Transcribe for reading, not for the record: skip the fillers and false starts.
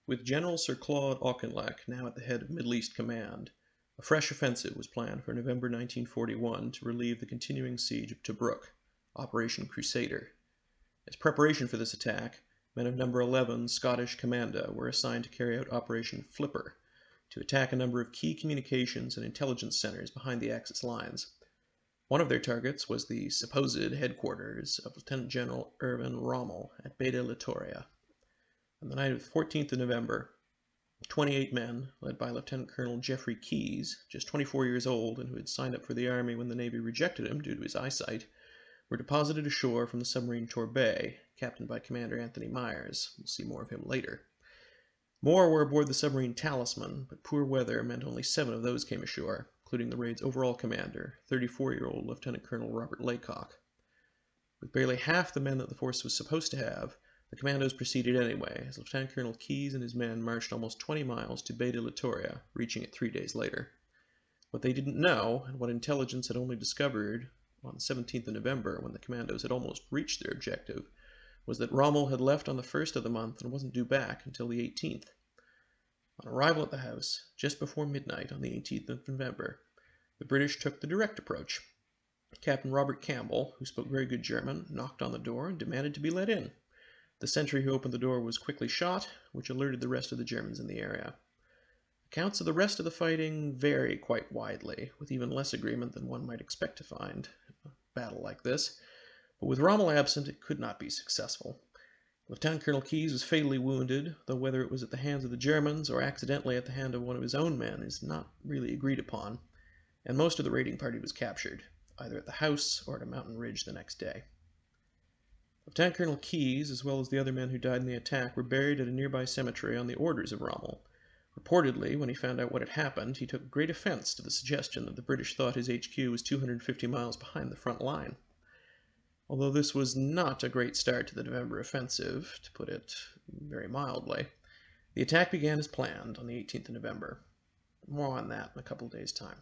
With General Sir Claude Auchinleck now at the head of Middle East Command, a fresh offensive was planned for November 1941 to relieve the continuing siege of Tobruk, Operation Crusader. As preparation for this attack, men of No. 11 Scottish Commando were assigned to carry out Operation Flipper, to attack a number of key communications and intelligence centers behind the Axis lines. One of their targets was the supposed headquarters of Lieutenant General Erwin Rommel at Beta Litoria. On the night of the 14th of November, 28 men, led by Lieutenant Colonel Geoffrey KEYES, just 24 years old and who had signed up for the Army when the Navy rejected him due to his eyesight, were deposited ashore from the submarine Torbay, captained by Commander Anthony Myers. We'll see more of him later. More were aboard the submarine Talisman, but poor weather meant only 7 of those came ashore, including the raid's overall commander, 34-year-old Lieutenant Colonel Robert Laycock. With barely half the men that the force was supposed to have, the commandos proceeded anyway, as Lieutenant Colonel KEYES and his men marched almost 20 miles to Beta Litoria, reaching it 3 days later. What they didn't know, and what intelligence had only discovered on the 17th of November, when the commandos had almost reached their objective, was that Rommel had left on the 1st of the month and wasn't due back until the 18th. On arrival at the house, just before midnight on the 18th of November, the British took the direct approach. Captain Robert Campbell, who spoke very good German, knocked on the door and demanded to be let in. The sentry who opened the door was quickly shot, which alerted the rest of the Germans in the area. Accounts of the rest of the fighting vary quite widely, with even less agreement than one might expect to find in a battle like this, but with Rommel absent it could not be successful. Lieutenant Colonel KEYES was fatally wounded, though whether it was at the hands of the Germans or accidentally at the hand of one of his own men is not really agreed upon, and most of the raiding party was captured, either at the house or at a mountain ridge the next day. Lieutenant Colonel KEYES, as well as the other men who died in the attack, were buried at a nearby cemetery on the orders of Rommel. Reportedly, when he found out what had happened, he took great offense to the suggestion that the British thought his HQ was 250 miles behind the front line. Although this was not a great start to the November offensive, to put it very mildly, the attack began as planned on the 18th of November. More on that in a couple of days' time.